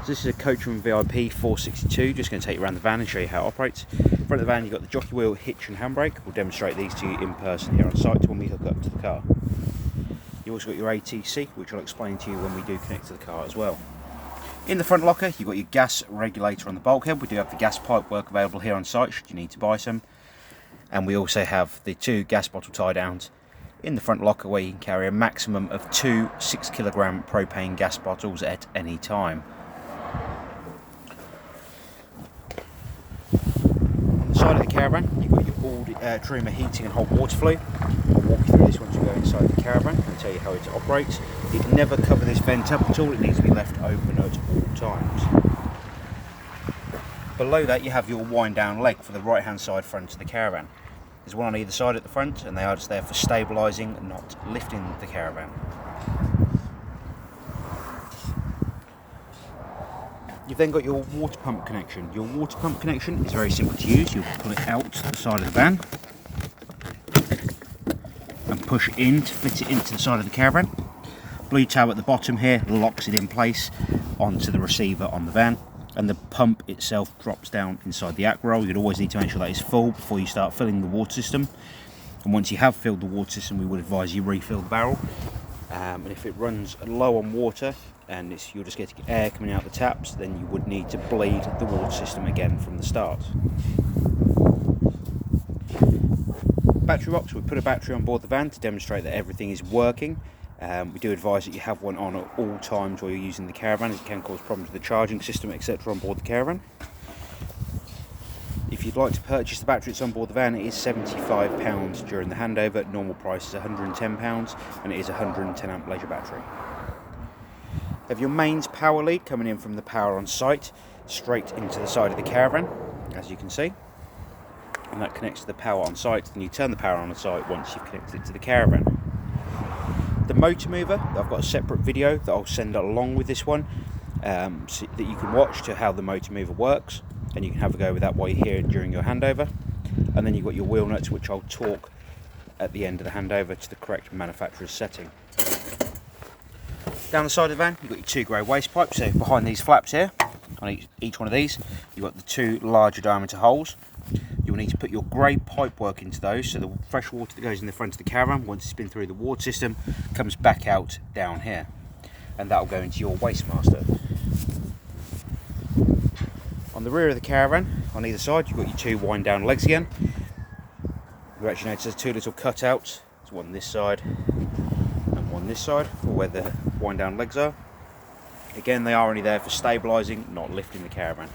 So this is a Coachman VIP 462, just going to take you around the van and show you how it operates. In front of the van you've got the jockey wheel, hitch and handbrake. We'll demonstrate these to you in person here on site when we hook up to the car. You've also got your ATC, which I'll explain to you when we do connect to the car as well. In the front locker you've got your gas regulator on the bulkhead. We do have the gas pipe work available here on site should you need to buy some. And we also have the 2 gas bottle tie downs in the front locker where you can carry a maximum of 2 6-kilogram propane gas bottles at any time. On the side of the caravan you've got your all trimmer heating and hot water flow. I'll walk you through this once we go inside the caravan and tell you how it operates. You can never cover this vent up at all, it needs to be left open at all times. Below that you have your wind down leg for the right hand side front of the caravan. There's one on either side at the front and they are just there for stabilising and not lifting the caravan. You've then got your water pump connection. Your water pump connection is very simple to use. You'll pull it out to the side of the van and push in to fit it into the side of the caravan. Blue tab at the bottom here locks it in place onto the receiver on the van, and the pump itself drops down inside the aqua roll. You'd always need to make sure that is full before you start filling the water system, and once you have filled the water system we would advise you refill the barrel. And if it runs low on water and you're just getting air coming out the taps, then you would need to bleed the water system again from the start. Battery box, we put a battery on board the van to demonstrate that everything is working. We do advise that you have one on at all times while you're using the caravan, as it can cause problems with the charging system etc. on board the caravan. If you'd like to purchase the battery that's on board the van, it is £75 during the handover. Normal price is £110 and it is a 110 amp leisure battery. You have your mains power lead coming in from the power on site straight into the side of the caravan, as you can see. And that connects to the power on site, then you turn the power on site once you've connected it to the caravan. The motor mover, I've got a separate video that I'll send along with this one so that you can watch to how the motor mover works, and you can have a go with that while you're here during your handover. And then you've got your wheel nuts, which I'll torque at the end of the handover to the correct manufacturer's setting. Down the side of the van you've got your 2 grey waste pipes. So behind these flaps here, on each one of these you've got the 2 larger diameter holes. You'll need to put your grey pipe work into those, so the fresh water that goes in the front of the caravan, once it's been through the water system, comes back out down here, and that will go into your waste master. On the rear of the caravan, on either side, you've got your 2 wind down legs again. You actually notice there's 2 little cutouts. There's one this side and one this side for where the wind down legs are. Again, they are only there for stabilising, not lifting the caravan.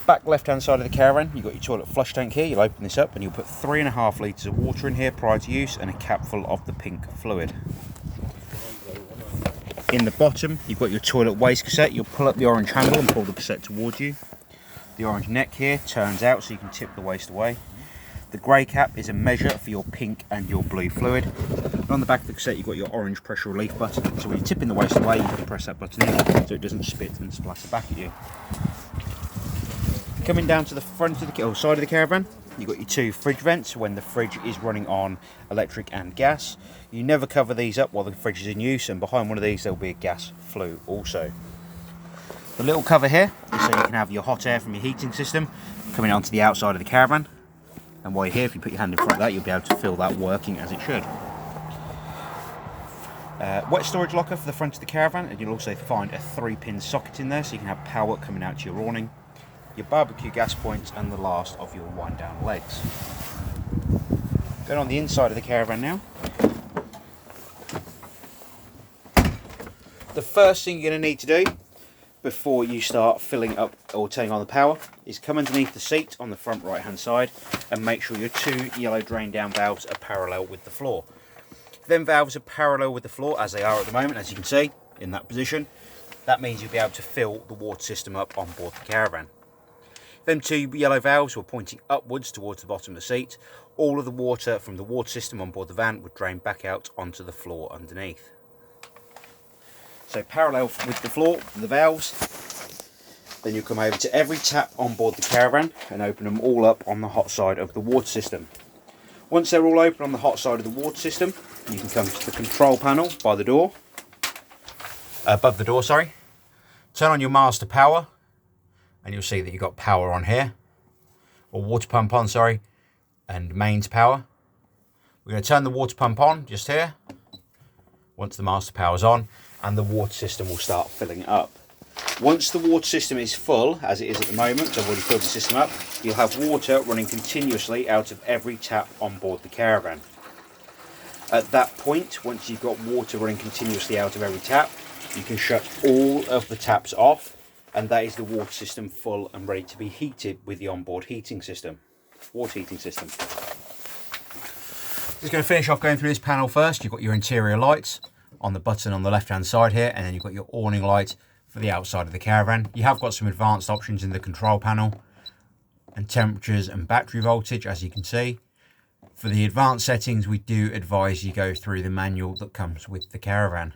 Back left hand side of the caravan you've got your toilet flush tank here. You'll open this up and you'll put 3.5 litres of water in here prior to use, and a cap full of the pink fluid. In the bottom you've got your toilet waste cassette. You'll pull up the orange handle and pull the cassette towards you. The orange neck here turns out so you can tip the waste away. The grey cap is a measure for your pink and your blue fluid. And on the back of the cassette you've got your orange pressure relief button, so when you're tipping the waste away you can press that button in so it doesn't spit and splatter back at you. Coming down to the front of the side of the caravan, you've got your 2 fridge vents when the fridge is running on electric and gas. You never cover these up while the fridge is in use, and behind one of these there'll be a gas flue also. The little cover here is so you can have your hot air from your heating system coming onto the outside of the caravan, and while you're here, if you put your hand in front of that, you'll be able to feel that working as it should. Wet storage locker for the front of the caravan, and you'll also find a 3-pin socket in there so you can have power coming out to your awning, your barbecue gas points, and the last of your wind down legs. Going on the inside of the caravan now. The first thing you're going to need to do before you start filling up or turning on the power is come underneath the seat on the front right hand side and make sure your 2 yellow drain down valves are parallel with the floor. If them valves are parallel with the floor, as they are at the moment, as you can see in that position, that means you'll be able to fill the water system up on board the caravan. Them 2 yellow valves were pointing upwards towards the bottom of the seat. All of the water from the water system on board the van would drain back out onto the floor underneath. So parallel with the floor, the valves, then you'll come over to every tap on board the caravan and open them all up on the hot side of the water system. Once they're all open on the hot side of the water system, you can come to the control panel by the door above the door, sorry. Turn on your master power, and you'll see that you've got power on here, or water pump on, sorry, and mains power. We're going to turn the water pump on just here, once the master power's on, and the water system will start filling it up. Once the water system is full, as it is at the moment, I've already filled the system up, you'll have water running continuously out of every tap on board the caravan. At that point, once you've got water running continuously out of every tap, you can shut all of the taps off, and that is the water system full and ready to be heated with the onboard heating system, water heating system. Just going to finish off going through this panel first. You've got your interior lights on the button on the left hand side here, and then you've got your awning light for the outside of the caravan. You have got some advanced options in the control panel, and temperatures and battery voltage, as you can see. For the advanced settings, we do advise you go through the manual that comes with the caravan.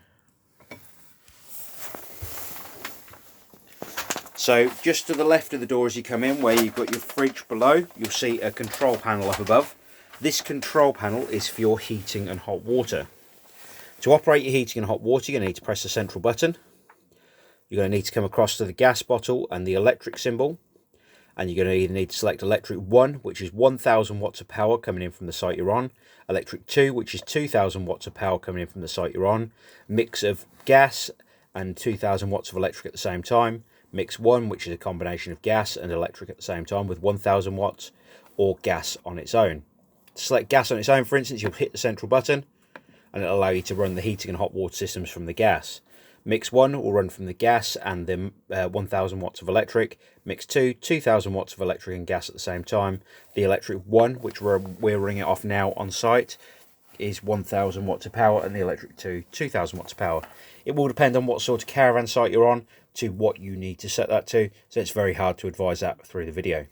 So just to the left of the door as you come in, where you've got your fridge below, you'll see a control panel up above. This control panel is for your heating and hot water. To operate your heating and hot water, you're going to need to press the central button. You're going to need to come across to the gas bottle and the electric symbol. And you're going to either need to select electric 1, which is 1000 watts of power coming in from the site you're on. Electric 2, which is 2000 watts of power coming in from the site you're on. Mix of gas and 2000 watts of electric at the same time. Mix 1, which is a combination of gas and electric at the same time with 1000 watts, or gas on its own. To select gas on its own, for instance, you'll hit the central button and it'll allow you to run the heating and hot water systems from the gas. Mix 1 will run from the gas and the 1000 watts of electric. Mix 2, 2000 watts of electric and gas at the same time. The electric 1, which we're ringing it off now on site, is 1000 watts of power, and the electric 2, 2000 watts of power. It will depend on what sort of caravan site you're on to what you need to set that to, so it's very hard to advise that through the video.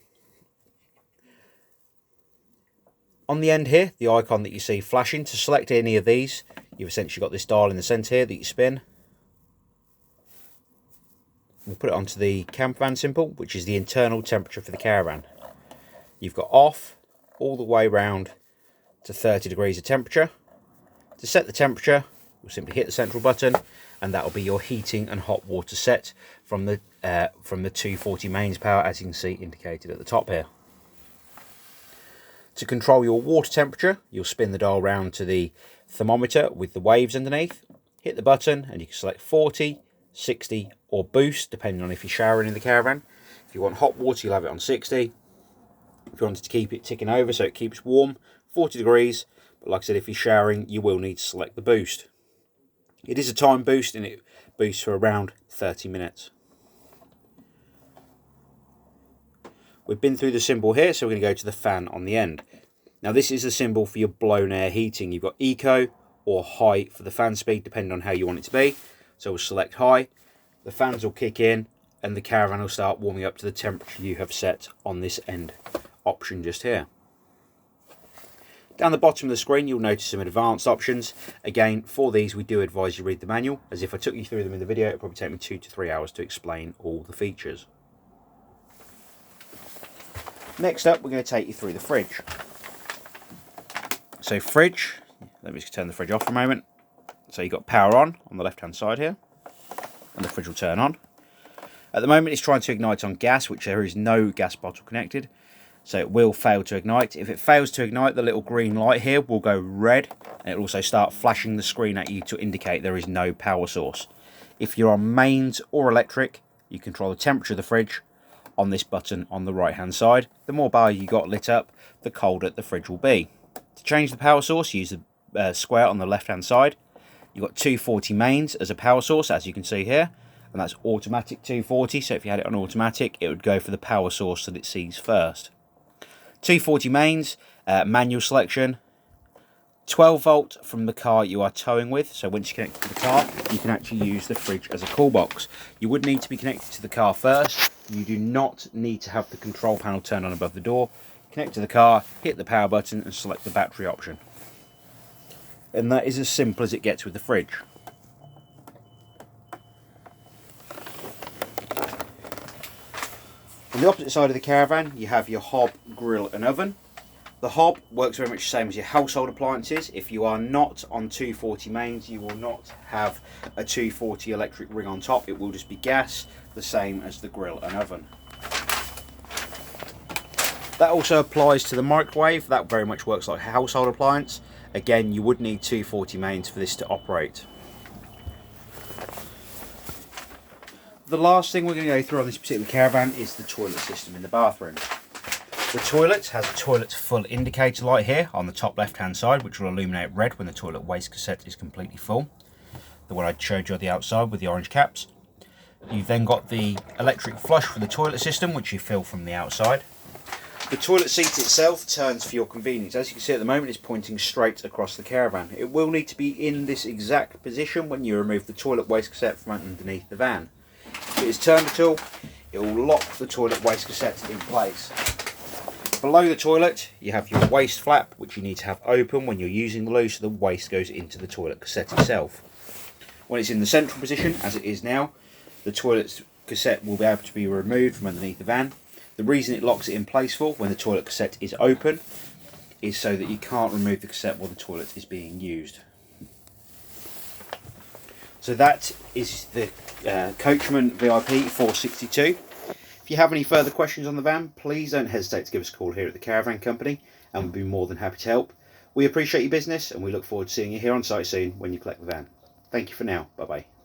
On the end here, the icon that you see flashing, to select any of these, you've essentially got this dial in the centre here that you spin. We'll put it onto the camper van symbol, which is the internal temperature for the caravan. You've got off all the way round to 30 degrees of temperature. To set the temperature, you'll simply hit the central button, and that will be your heating and hot water set from the 240 mains power, as you can see indicated at the top here. To control your water temperature, you'll spin the dial round to the thermometer with the waves underneath. Hit the button and you can select 40, 60 or boost, depending on if you're showering in the caravan. If you want hot water, you'll have it on 60. If you wanted to keep it ticking over so it keeps warm, 40 degrees. But like I said, if you're showering, you will need to select the boost. It is a time boost, and it boosts for around 30 minutes. We've been through the symbol here, so we're going to go to the fan on the end. Now this is the symbol for your blown air heating. You've got eco or high for the fan speed, depending on how you want it to be. So we'll select high, the fans will kick in, and the caravan will start warming up to the temperature you have set on this end option just here. Down the bottom of the screen, you'll notice some advanced options. Again, for these, we do advise you read the manual, as if I took you through them in the video, it would probably take me 2 to 3 hours to explain all the features. Next up, we're going to take you through the fridge. So fridge, let me just turn the fridge off for a moment. So you've got power on the left-hand side here, and the fridge will turn on. At the moment, it's trying to ignite on gas, which there is no gas bottle connected. So it will fail to ignite. If it fails to ignite, the little green light here will go red, and it will also start flashing the screen at you to indicate there is no power source. If you're on mains or electric, you control the temperature of the fridge on this button on the right hand side. The more bar you got lit up, the colder the fridge will be. To change the power source, use the square on the left hand side. You've got 240 mains as a power source, as you can see here, and that's automatic 240, so if you had it on automatic, it would go for the power source that it sees first. 240 mains, manual selection, 12 volt from the car you are towing with, so once you connect to the car, you can actually use the fridge as a call box. You would need to be connected to the car first. You do not need to have the control panel turned on above the door. Connect to the car, hit the power button and select the battery option. And that is as simple as it gets with the fridge. On the opposite side of the caravan, you have your hob, grill and oven. The hob works very much the same as your household appliances. If you are not on 240 mains, you will not have a 240 electric ring on top. It will just be gas, the same as the grill and oven. That also applies to the microwave. That very much works like a household appliance. Again, you would need 240 mains for this to operate. The last thing we're going to go through on this particular caravan is the toilet system in the bathroom. The toilet has a toilet full indicator light here on the top left hand side, which will illuminate red when the toilet waste cassette is completely full. The one I showed you on the outside with the orange caps. You've then got the electric flush for the toilet system, which you fill from the outside. The toilet seat itself turns for your convenience. As you can see at the moment, it's pointing straight across the caravan. It will need to be in this exact position when you remove the toilet waste cassette from underneath the van. If it is turned at all, it will lock the toilet waste cassette in place. Below the toilet, you have your waste flap, which you need to have open when you're using the loo so the waste goes into the toilet cassette itself. When it's in the central position, as it is now, the toilet cassette will be able to be removed from underneath the van. The reason it locks it in place for when the toilet cassette is open is so that you can't remove the cassette while the toilet is being used. So that is the Coachman VIP 462. If you have any further questions on the van, please don't hesitate to give us a call here at the Caravan Company, and we'll be more than happy to help. We appreciate your business, and we look forward to seeing you here on site soon when you collect the van. Thank you for now. Bye bye.